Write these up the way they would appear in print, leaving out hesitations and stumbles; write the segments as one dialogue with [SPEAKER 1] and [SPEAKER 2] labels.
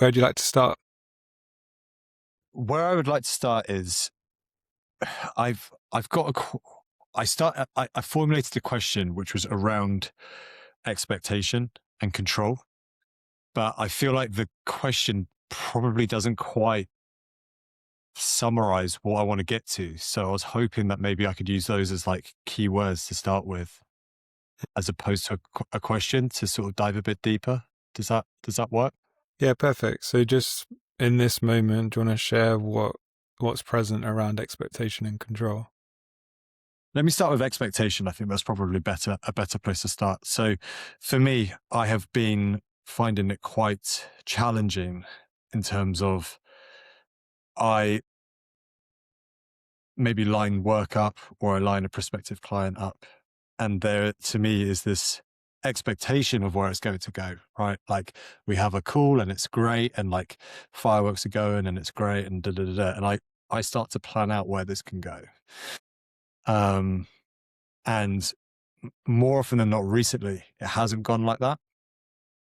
[SPEAKER 1] Where would you like to start?
[SPEAKER 2] Where I would like to start is I've got I formulated a question which was around expectation and control, but I feel like the question probably doesn't quite summarize what I want to get to. So I was hoping that maybe I could use those as like keywords to start with, as opposed to a question to sort of dive a bit deeper. Does that work?
[SPEAKER 1] Yeah, perfect. So just in this moment, do you want to share what's present around expectation and control?
[SPEAKER 2] Let me start with expectation. I think that's probably a better place to start. So for me, I have been finding it quite challenging in terms of I maybe line work up or I line a prospective client up. And there to me is this expectation of where it's going to go, right? Like we have a call and it's great and like fireworks are going and it's great and da da da da. And I start to plan out where this can go. Um, and more often than not recently, it hasn't gone like that.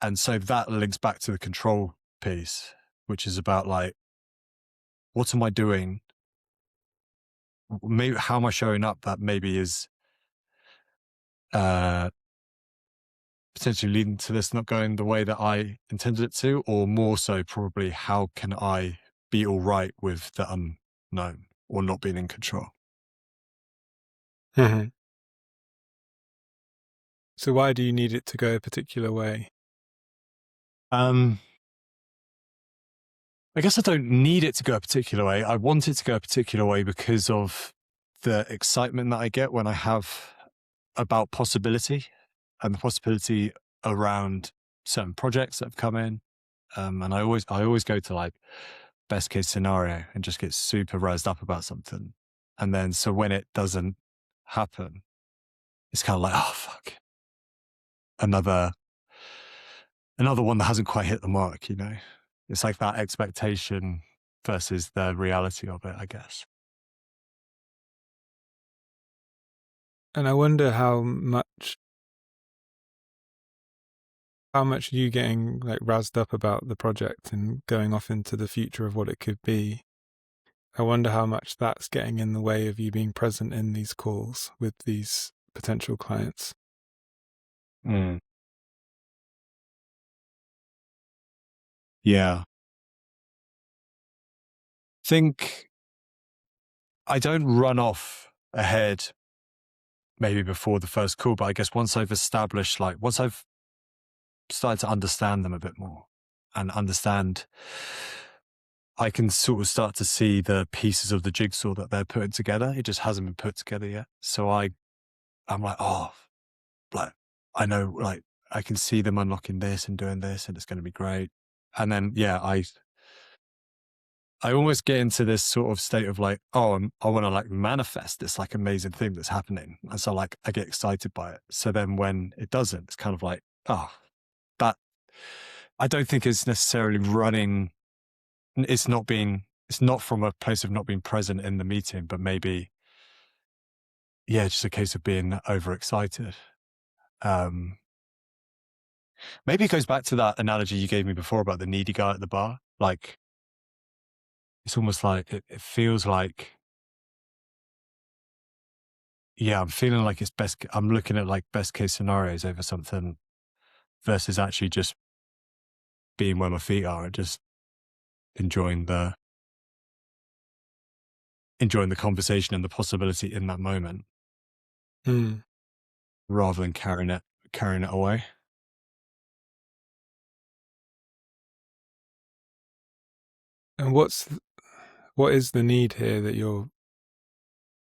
[SPEAKER 2] And so that links back to the control piece, which is about like, what am I doing? Maybe how am I showing up that maybe is uh, potentially leading to this not going the way that I intended it to, or more so probably how can I be all right with the unknown or not being in control?
[SPEAKER 1] Mhm. So why do you need it to go a particular way?
[SPEAKER 2] Um, I guess I don't need it to go a particular way. I want it to go a particular way because of the excitement that I get when I have about possibility and the possibility around certain projects that have come in. And I always go to like best case scenario and just get super razzed up about something. And then, so when it doesn't happen, it's kind of like, oh, fuck, another, another one that hasn't quite hit the mark, you know? It's like that expectation versus the reality of it, I guess.
[SPEAKER 1] And I wonder how much you getting like razzed up about the project and going off into the future of what it could be. I wonder how much that's getting in the way of you being present in these calls with these potential clients.
[SPEAKER 2] Mm. Yeah. Think I don't run off ahead maybe before the first call, but I guess once I've started to understand them a bit more and understand, I can sort of start to see the pieces of the jigsaw that they're putting together. It just hasn't been put together yet. So I'm like, oh, like, I know, like, I can see them unlocking this and doing this and it's going to be great. And then, yeah, I almost get into this sort of state of like, oh, I want to like manifest this like amazing thing that's happening. And so like, I get excited by it. So then when it doesn't, it's kind of like, oh, that I don't think it's necessarily running. It's not from a place of not being present in the meeting, but maybe, yeah, just a case of being overexcited. Um, Maybe it goes back to that analogy you gave me before about the needy guy at the bar. Like, it's almost like it feels like, yeah, I'm feeling like I'm looking at like best case scenarios over something versus actually just being where my feet are and just enjoying the, enjoying the conversation and the possibility in that moment
[SPEAKER 1] Mm.
[SPEAKER 2] rather than carrying it away.
[SPEAKER 1] And what is the need here that you're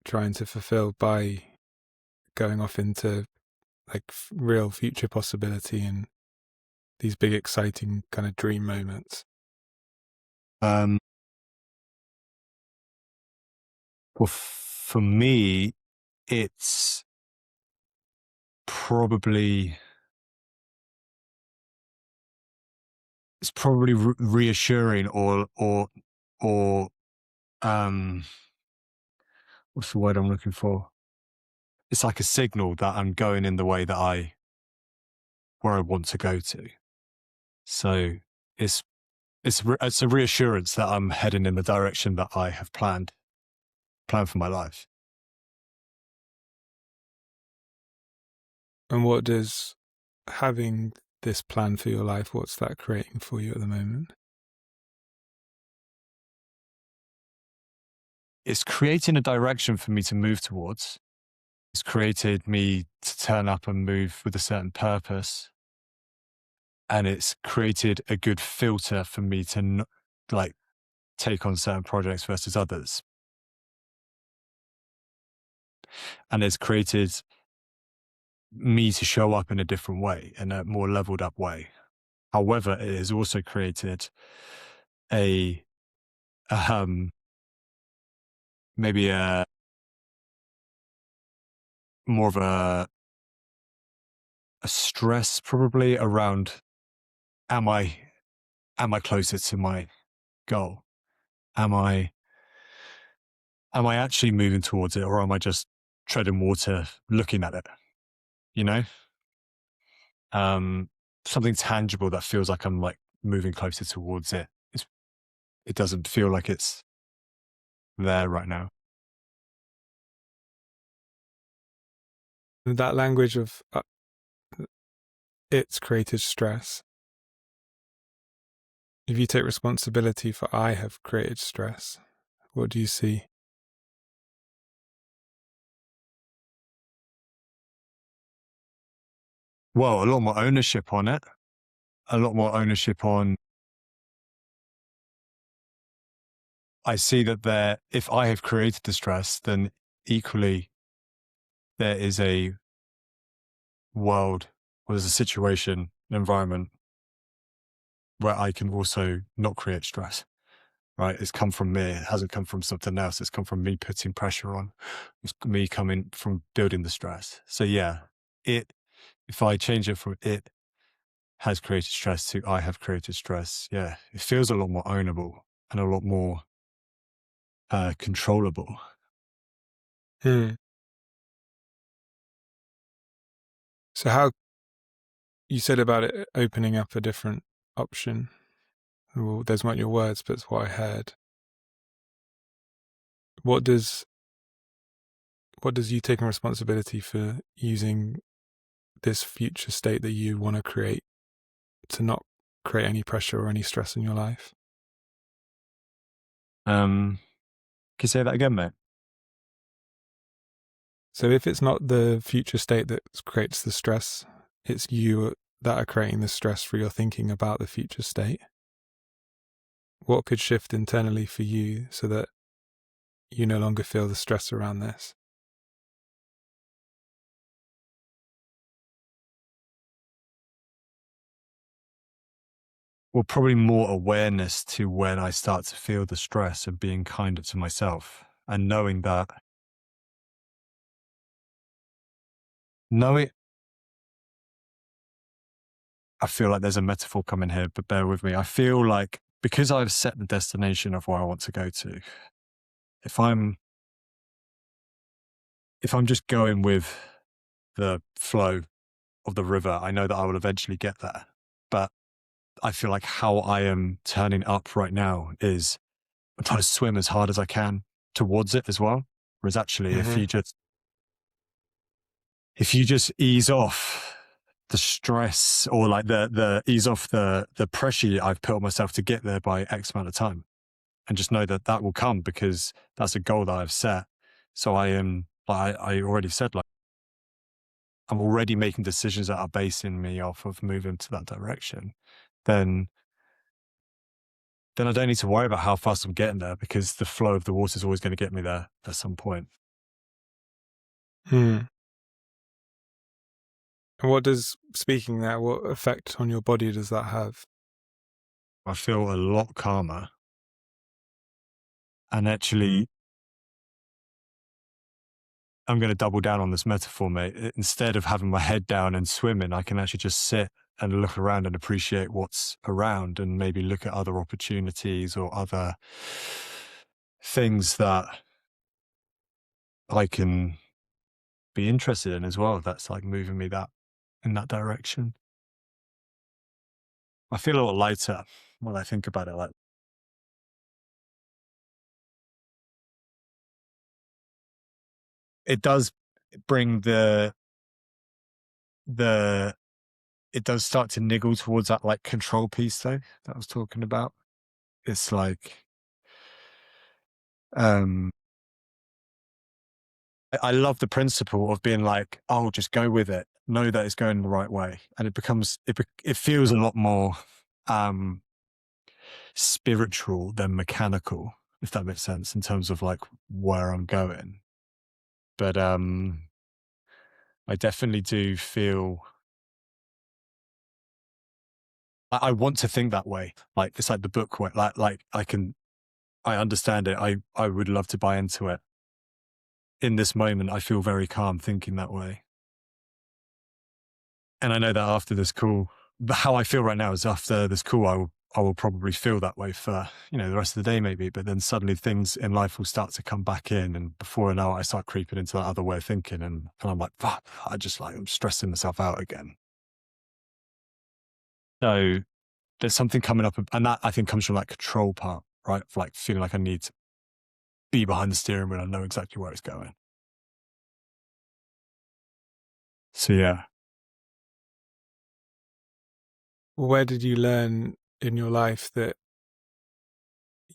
[SPEAKER 1] trying to fulfill by going off into like real future possibility and these big exciting kind of dream moments?
[SPEAKER 2] Um, well, for me, it's probably reassuring or um what's the word I'm looking for? It's like a signal that I'm going in the way that where I want to go to. So it's it's a reassurance that I'm heading in the direction that I have planned for my life.
[SPEAKER 1] And what does having this plan for your life, what's that creating for you at the moment?
[SPEAKER 2] It's creating a direction for me to move towards. It's created me to turn up and move with a certain purpose. And it's created a good filter for me to like take on certain projects versus others. And it's created me to show up in a different way, in a more leveled up way. However, it has also created a maybe a more of a stress probably around, am I closer to my goal? Am I actually moving towards it, or am I just treading water looking at it? You know? Something tangible that feels like I'm like moving closer towards it. It doesn't feel like it's there right now.
[SPEAKER 1] That language of it's created stress. If you take responsibility for I have created stress, what do you see?
[SPEAKER 2] Well, a lot more ownership on it. A lot more ownership on, I see that if I have created the stress, then equally there is a world, or there's a situation, an environment where I can also not create stress, right? It's come from me. It hasn't come from something else. It's come from me putting pressure on. It's me coming from building the stress. So yeah, if I change it from it has created stress to I have created stress, yeah, it feels a lot more ownable and a lot more controllable.
[SPEAKER 1] Hmm. So how you said about it opening up a different option. Well, those weren't your words, but it's what I heard. What does you taking responsibility for using this future state that you want to create to not create any pressure or any stress in your life?
[SPEAKER 2] Can you say that again, mate?
[SPEAKER 1] So if it's not the future state that creates the stress, it's you that are creating the stress for your thinking about the future state. What could shift internally for you so that you no longer feel the stress around this?
[SPEAKER 2] Well, probably more awareness to when I start to feel the stress of being kinder to myself, and knowing, I feel like there's a metaphor coming here, but bear with me. I feel like because I've set the destination of where I want to go to, if I'm just going with the flow of the river, I know that I will eventually get there. But I feel like how I am turning up right now is I'm trying to swim as hard as I can towards it as well. Whereas actually,
[SPEAKER 1] Mm-hmm.
[SPEAKER 2] if you just ease off the stress, or like the ease off the pressure I've put on myself to get there by X amount of time, and just know that that will come because that's a goal that I've set. So I am, like I already said, like I'm already making decisions that are basing me off of moving to that direction. Then I don't need to worry about how fast I'm getting there, because the flow of the water is always going to get me there at some point.
[SPEAKER 1] Hmm. And what does speaking that, what effect on your body does that have?
[SPEAKER 2] I feel a lot calmer, and actually I'm going to double down on this metaphor, mate. Instead of having my head down and swimming, I can actually just sit and look around and appreciate what's around, and maybe look at other opportunities or other things that I can be interested in as well. That's like moving me in that direction. I feel a lot lighter. when I think about it. Like, it does bring the it does start to niggle towards that like control piece though that I was talking about. It's like, um I love the principle of being like, oh, just go with it, know that it's going the right way, and it feels a lot more spiritual than mechanical, if that makes sense, in terms of like where I'm going. But I definitely do feel I want to think that way. Like it's like the book where like I understand it. I would love to buy into it. In this moment, I feel very calm thinking that way. And I know that after this call, how I feel right now is after this call, I will probably feel that way for, the rest of the day maybe, but then suddenly things in life will start to come back in. And before I know it, I start creeping into that other way of thinking. And I'm like, fuck, I'm stressing myself out again. So there's something coming up, and that I think comes from that control part, right? Of like feeling like I need to be behind the steering wheel and know exactly where it's going. So yeah.
[SPEAKER 1] Where did you learn in your life that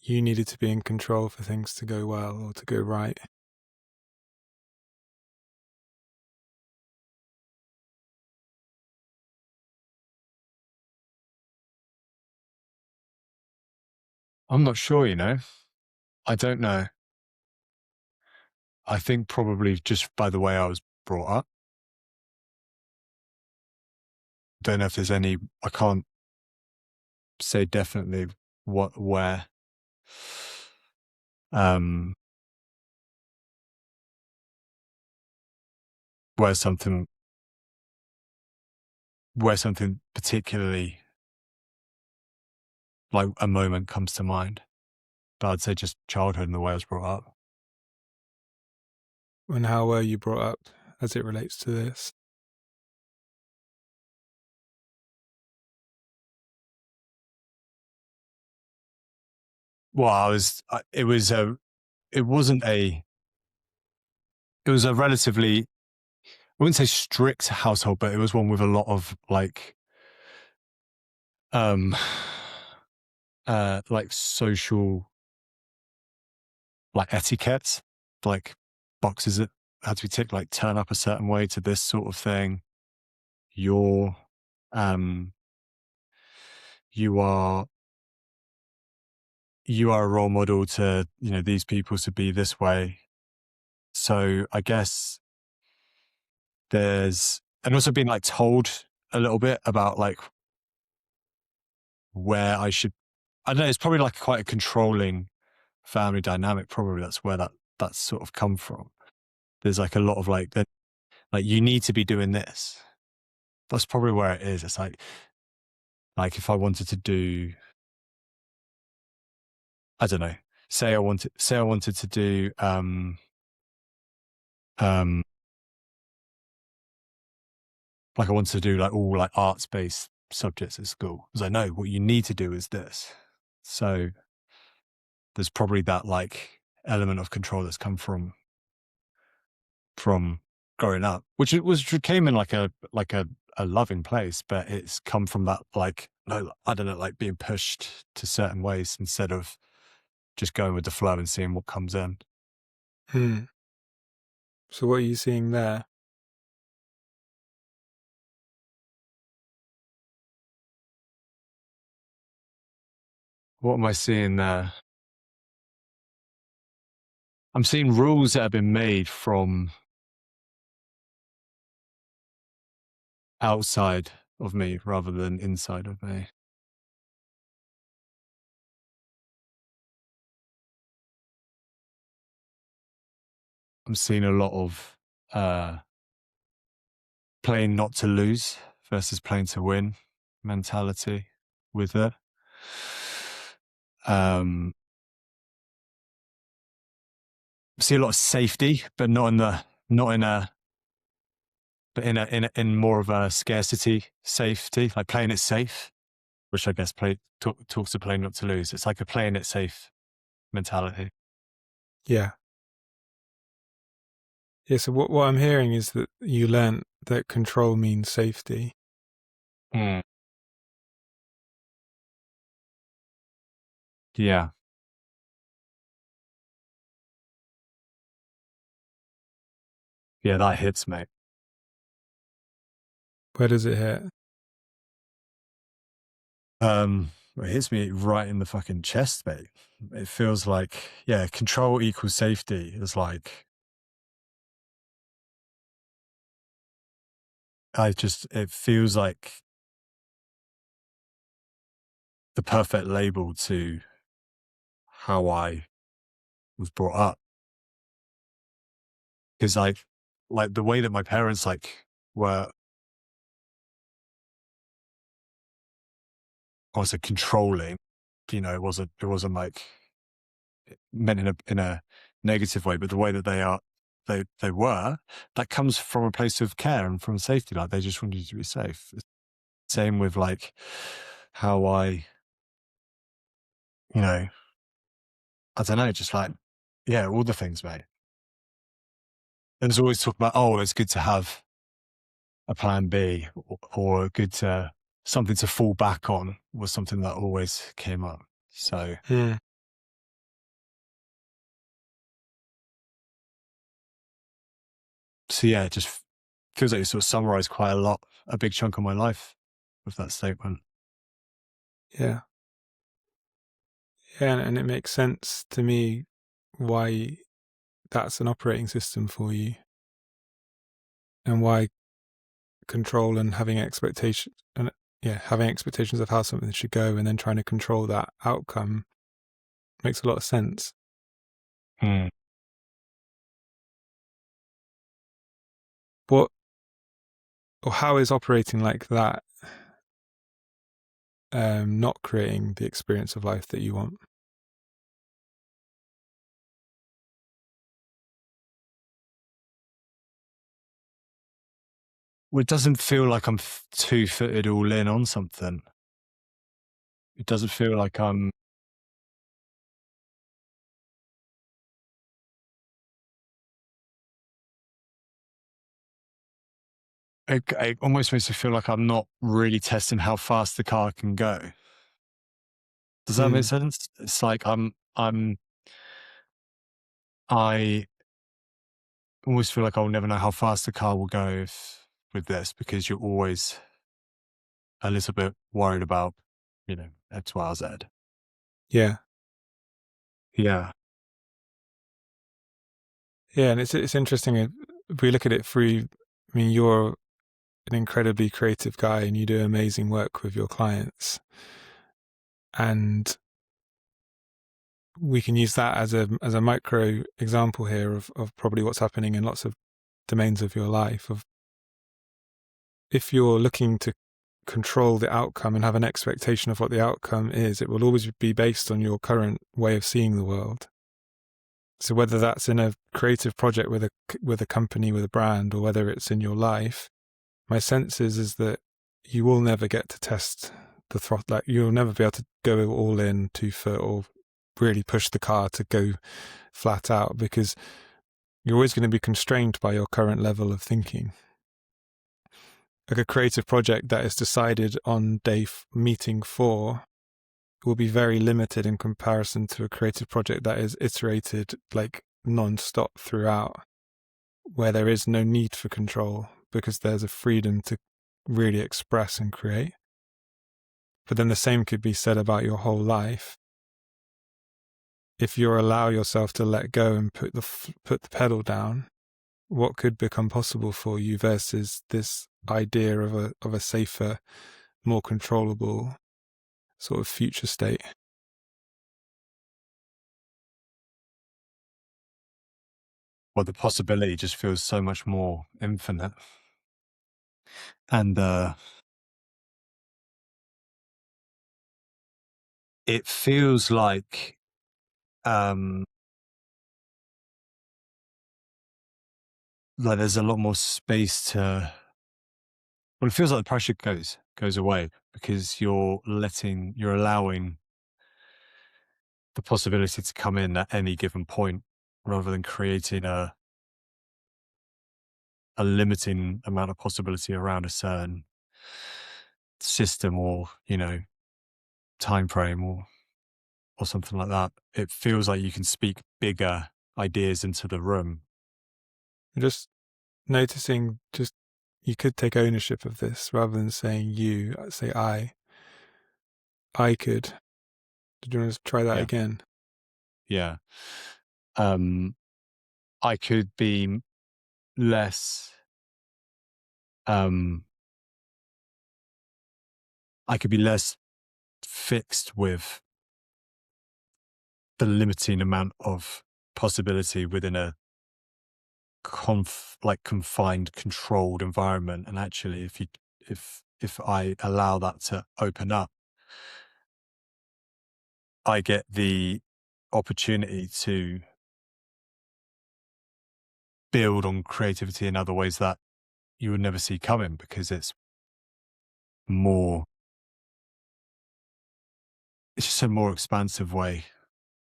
[SPEAKER 1] you needed to be in control for things to go well or to go right?
[SPEAKER 2] I'm not sure, I don't know. I think probably just by the way I was brought up. Don't know if there's any, I can't say definitely where, um, where something, particularly like a moment comes to mind. But I'd say just childhood and the way I was brought up.
[SPEAKER 1] And how were you brought up as it relates to this?
[SPEAKER 2] Well, it wasn't it was a relatively, I wouldn't say strict household, but it was one with a lot of um, like social, like etiquette, like boxes that had to be ticked, like turn up a certain way to this sort of thing. You're, um, you are, you are a role model to, these people to be this way. So I guess and also being like told a little bit about like where I don't know, it's probably like quite a controlling family dynamic. Probably that's where that's sort of come from. There's like a lot of like that, like you need to be doing this. That's probably where it is. It's like if I wanted to do, I don't know, say I wanted to do, um, like I wanted to do like all like arts based subjects at school. Because I know what you need to do is this. So there's probably that like element of control that's come from growing up, which came in like a loving place, but it's come from that like, no, I don't know, like being pushed to certain ways instead of just going with the flow and seeing what comes in.
[SPEAKER 1] Hmm. So what are you seeing there?
[SPEAKER 2] What am I seeing there? I'm seeing rules that have been made from outside of me rather than inside of me. I'm seeing a lot of playing not to lose versus playing to win mentality with it. See a lot of safety, but not in a but in more of a scarcity safety, like playing it safe which I guess talks to play not to lose. It's like a playing it safe mentality.
[SPEAKER 1] Yeah. Yeah. So what I'm hearing is that you learnt that control means safety.
[SPEAKER 2] Mm. Yeah. Yeah, that hits, mate.
[SPEAKER 1] Where does it hit?
[SPEAKER 2] It hits me right in the fucking chest, mate. It feels like, yeah, control equals safety. It's like, it feels like the perfect label to how I was brought up. Because like the way that my parents were also controlling, it wasn't like meant in a negative way, but the way that they were, that comes from a place of care and from safety. Like they just wanted you to be safe. Same with like how you know, I don't know, just like, yeah, all the things, mate. And there's always talk about, oh, it's good to have a plan B or good to something to fall back on was something that always came up. So,
[SPEAKER 1] Hmm.
[SPEAKER 2] so yeah, it just feels like you sort of summarized quite a big chunk of my life with that statement.
[SPEAKER 1] Yeah. Yeah. And it makes sense to me why that's an operating system for you and why control and having expectations and having expectations of how something should go and then trying to control that outcome makes a lot of sense.
[SPEAKER 2] Hmm.
[SPEAKER 1] What or how is operating like that not creating the experience of life that you want?
[SPEAKER 2] Well, it doesn't feel like I'm two-footed all in on something. It doesn't feel like it almost makes me feel like I'm not really testing how fast the car can go. Does that make
[SPEAKER 1] Mm,
[SPEAKER 2] sense? It's like I always feel like I'll never know how fast the car will go with this because you're always a little bit worried about, X, Y, or Z.
[SPEAKER 1] yeah,
[SPEAKER 2] Yeah.
[SPEAKER 1] yeah, and it's interesting if we look at it through. I mean, you're an incredibly creative guy, and you do amazing work with your clients, and we can use that as a micro example here of probably what's happening in lots of domains of your life. Of if you're looking to control the outcome and have an expectation of what the outcome is, it will always be based on your current way of seeing the world. So whether that's in a creative project with a company, with a brand, or whether it's in your life, my sense is that you will never get to test the throttle. Like you'll never be able to go all in 2 foot or really push the car to go flat out because you're always going to be constrained by your current level of thinking. Like a creative project that is decided on meeting 4 will be very limited in comparison to a creative project that is iterated like non-stop throughout, where there is no need for control because there's a freedom to really express and create. But then the same could be said about your whole life. If you allow yourself to let go and put the pedal down, what could become possible for you versus this idea of a safer, more controllable sort of future state?
[SPEAKER 2] Well, the possibility just feels so much more infinite. And it feels um, like there's a lot more space to, well, it feels like the pressure goes. goes away, because you're allowing the possibility to come in at any given point, rather than creating a limiting amount of possibility around a certain system, or, time frame, or something like that. It feels like you can speak bigger ideas into the room.
[SPEAKER 1] Just noticing, just you could take ownership of this rather than saying you, say I. I could. Did you want to try that
[SPEAKER 2] Yeah.
[SPEAKER 1] again?
[SPEAKER 2] Yeah. I could be less, um, I could be less fixed with the limiting amount of possibility within a confined, controlled environment. And actually, if I allow that to open up, I get the opportunity to build on creativity in other ways that you would never see coming, because more it's just a more expansive way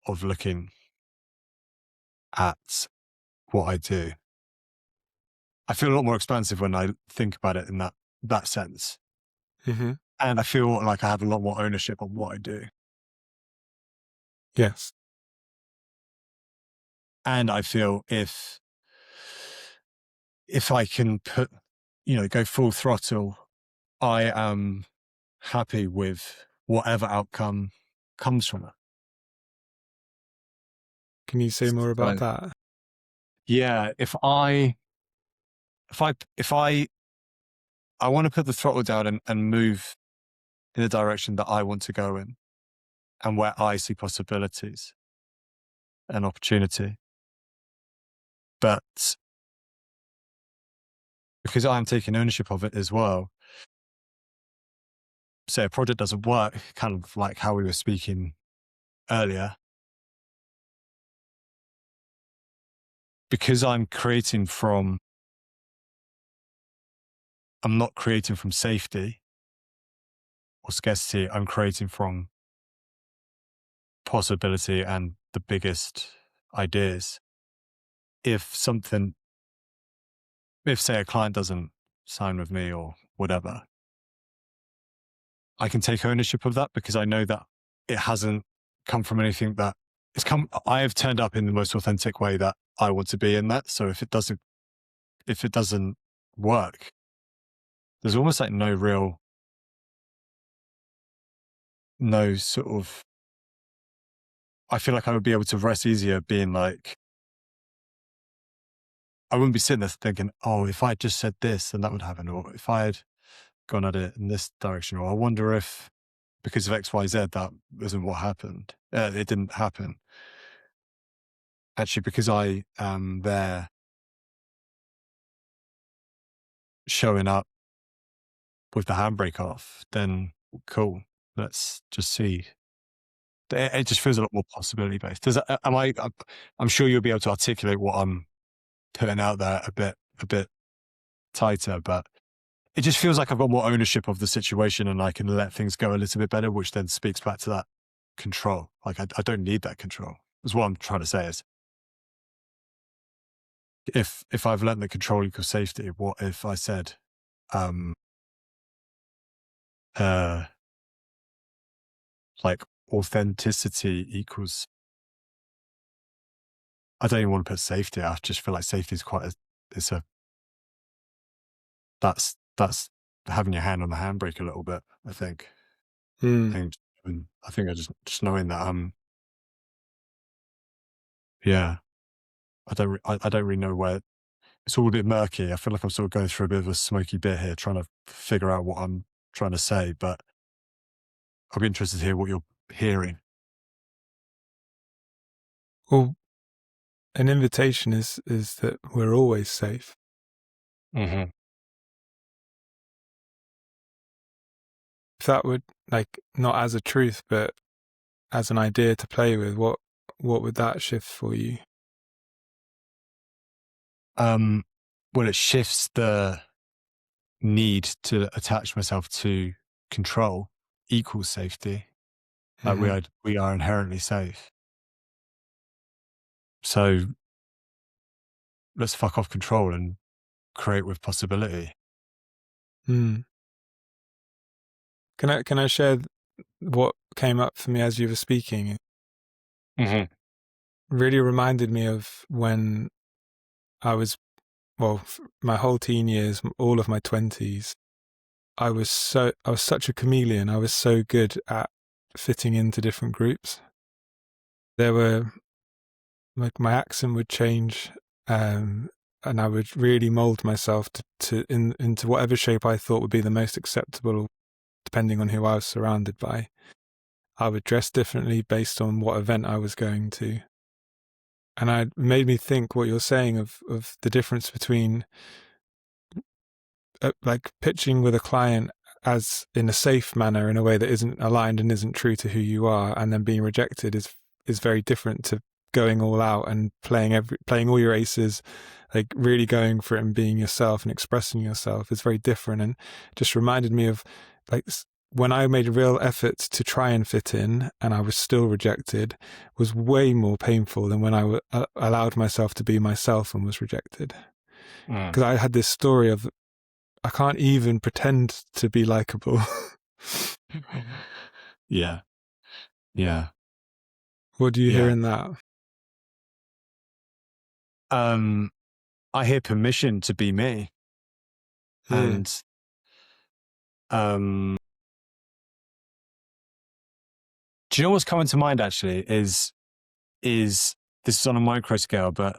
[SPEAKER 2] of looking at what I do. I feel a lot more expansive when I think about it in that sense.
[SPEAKER 1] Mm-hmm.
[SPEAKER 2] And I feel like I have a lot more ownership on what I do.
[SPEAKER 1] Yes.
[SPEAKER 2] And I feel if I can go full throttle, I am happy with whatever outcome comes from it.
[SPEAKER 1] Can you say more about
[SPEAKER 2] So,
[SPEAKER 1] that?
[SPEAKER 2] yeah, if I want to put the throttle down and move in the direction that I want to go in, and where I see possibilities and opportunity. But because I am taking ownership of it as well, say a project doesn't work, kind of like how we were speaking earlier, because I'm not creating from safety or scarcity, I'm creating from possibility and the biggest ideas. If say a client doesn't sign with me or whatever, I can take ownership of that, because I know that it hasn't come from anything that I have turned up in the most authentic way that I want to be in that. So if it doesn't work, there's almost like no sort of, I feel like I would be able to rest easier being like, I wouldn't be sitting there thinking, oh, if I just said this, then that would happen. Or if I had gone at it in this direction, or I wonder if because of X, Y, Z, that isn't what happened. It didn't happen. Actually, because I am there showing up with the handbrake off, then cool. Let's just see. It just feels a lot more possibility based. I'm sure you'll be able to articulate what I'm putting out there a bit tighter, but it just feels like I've got more ownership of the situation, and I can let things go a little bit better, which then speaks back to that control. Like I don't need that control. Is what I'm trying to say is, if I've learned that control equals safety, what if I said, um, uh, like authenticity equals, I don't even want to put safety. I just feel like safety is that's having your hand on the handbrake a little bit, I think.
[SPEAKER 1] Mm.
[SPEAKER 2] I think I just knowing that, yeah, I don't really know where it's all a bit murky. I feel like I'm sort of going through a bit of a smoky bit here, trying to figure out what I'm trying to say, but I'll be interested to hear what you're hearing.
[SPEAKER 1] Well, an invitation is that we're always safe.
[SPEAKER 2] Mm-hmm.
[SPEAKER 1] If that would, like, not as a truth, but as an idea to play with, what would that shift for you?
[SPEAKER 2] Well, it shifts the need to attach myself to control equals safety. Like
[SPEAKER 1] Hmm.
[SPEAKER 2] we are inherently safe. So let's fuck off control and create with possibility.
[SPEAKER 1] Mm. Can I share what came up for me as you were speaking? It
[SPEAKER 2] Mm-hmm.
[SPEAKER 1] really reminded me of when I was, well, my whole teen years, all of my 20s. I was such a chameleon. I was so good at fitting into different groups. There were, like, my accent would change, and I would really mold myself into whatever shape I thought would be the most acceptable, depending on who I was surrounded by. I would dress differently based on what event I was going to. And it made me think what you're saying of the difference between like pitching with a client as in a safe manner, in a way that isn't aligned and isn't true to who you are, and then being rejected is very different to going all out and playing all your aces, like really going for it and being yourself and expressing yourself is very different. And just reminded me of, like, when I made a real effort to try and fit in and I was still rejected, was way more painful than when I allowed myself to be myself and was rejected.
[SPEAKER 2] Mm.
[SPEAKER 1] Because I had this story of, I can't even pretend to be likable.
[SPEAKER 2] Yeah. Yeah.
[SPEAKER 1] What do you hear
[SPEAKER 2] Yeah.
[SPEAKER 1] in that?
[SPEAKER 2] I hear permission to be me.
[SPEAKER 1] Yeah.
[SPEAKER 2] And do you know what's coming to mind actually is this is on a micro scale, but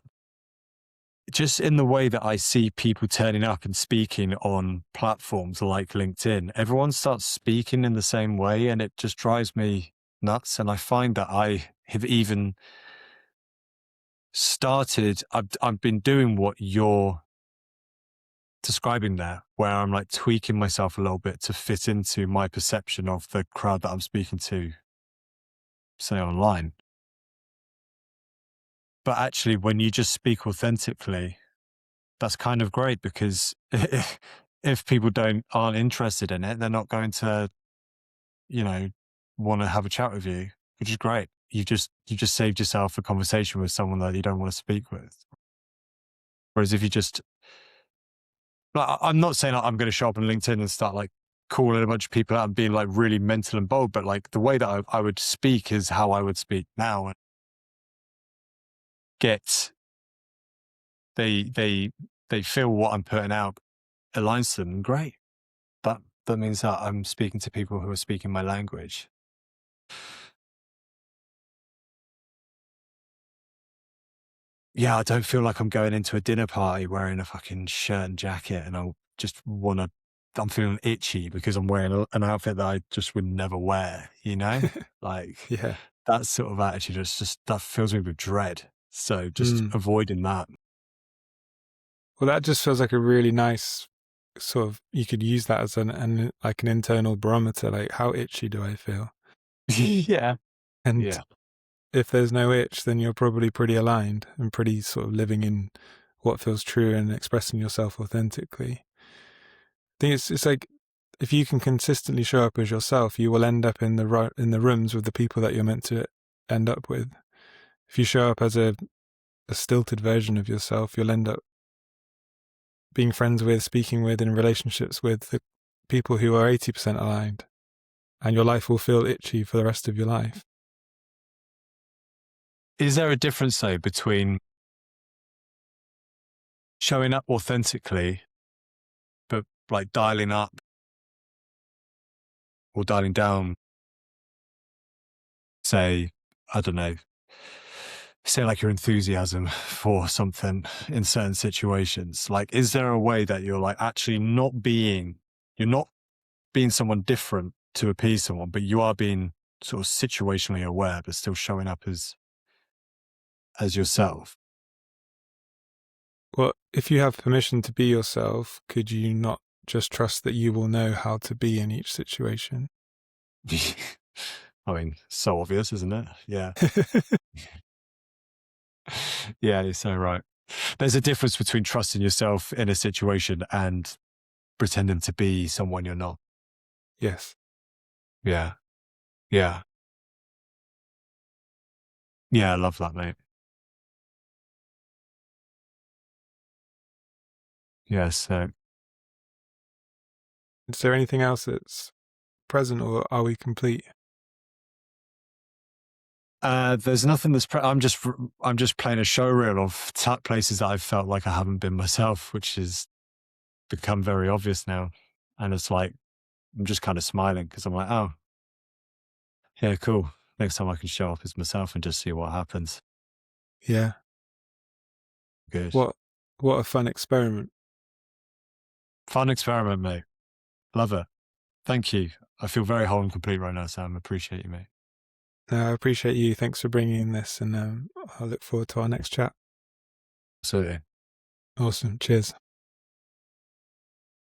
[SPEAKER 2] just in the way that I see people turning up and speaking on platforms like LinkedIn, everyone starts speaking in the same way, and it just drives me nuts. And I find that I have even started, I've been doing what you're describing there, where I'm like tweaking myself a little bit to fit into my perception of the crowd that I'm speaking to, say online. But actually, when you just speak authentically, that's kind of great, because if people aren't interested in it, they're not going to, want to have a chat with you, which is great. You just saved yourself a conversation with someone that you don't want to speak with. Whereas if you just, like, I'm not saying I'm going to show up on LinkedIn and start like calling a bunch of people out and being like really mental and bold, but like the way that I would speak is how I would speak now, and get they feel what I'm putting out aligns to them. Great. That means that I'm speaking to people who are speaking my language. Yeah, I don't feel like I'm going into a dinner party wearing a fucking shirt and jacket, and I'm feeling itchy because I'm wearing an outfit that I just would never wear, Like
[SPEAKER 1] Yeah.
[SPEAKER 2] that sort of attitude, that fills me with dread. So just
[SPEAKER 1] Mm.
[SPEAKER 2] avoiding that.
[SPEAKER 1] Well, that just feels like a really nice sort of, you could use that as an like an internal barometer, like, how itchy do I feel?
[SPEAKER 2] Yeah.
[SPEAKER 1] And
[SPEAKER 2] Yeah.
[SPEAKER 1] if there's no itch, then you're probably pretty aligned and pretty sort of living in what feels true and expressing yourself authentically. I think it's like, if you can consistently show up as yourself, you will end up in the rooms with the people that you're meant to end up with. If you show up as a stilted version of yourself, you'll end up being friends with, speaking with, in relationships with the people who are 80% aligned, and your life will feel itchy for the rest of your life.
[SPEAKER 2] Is there a difference though between showing up authentically, but like dialing up or dialing down, say, I don't know, say like your enthusiasm for something in certain situations? Like, is there a way that you're like actually you're not being someone different to appease someone, but you are being sort of situationally aware, but still showing up as yourself?
[SPEAKER 1] Well, if you have permission to be yourself, could you not just trust that you will know how to be in each situation?
[SPEAKER 2] I mean, so obvious, isn't it? Yeah. Yeah, you're so right. There's a difference between trusting yourself in a situation and pretending to be someone you're not.
[SPEAKER 1] Yes.
[SPEAKER 2] Yeah. Yeah. Yeah. I love that, mate. Yeah. So,
[SPEAKER 1] Is there anything else that's present, or are we complete?
[SPEAKER 2] there's nothing I'm just playing a show reel of places that I've felt like I haven't been myself, which has become very obvious now. And it's like, I'm just kind of smiling because I'm like, oh, yeah, cool. Next time I can show up as myself and just see what happens.
[SPEAKER 1] Yeah.
[SPEAKER 2] Good.
[SPEAKER 1] What a fun experiment.
[SPEAKER 2] Fun experiment, mate. Love it. Thank you. I feel very whole and complete right now, Sam. Appreciate you, mate.
[SPEAKER 1] No, I appreciate you. Thanks for bringing this, and I look forward to our next chat.
[SPEAKER 2] Absolutely.
[SPEAKER 1] Awesome. Cheers.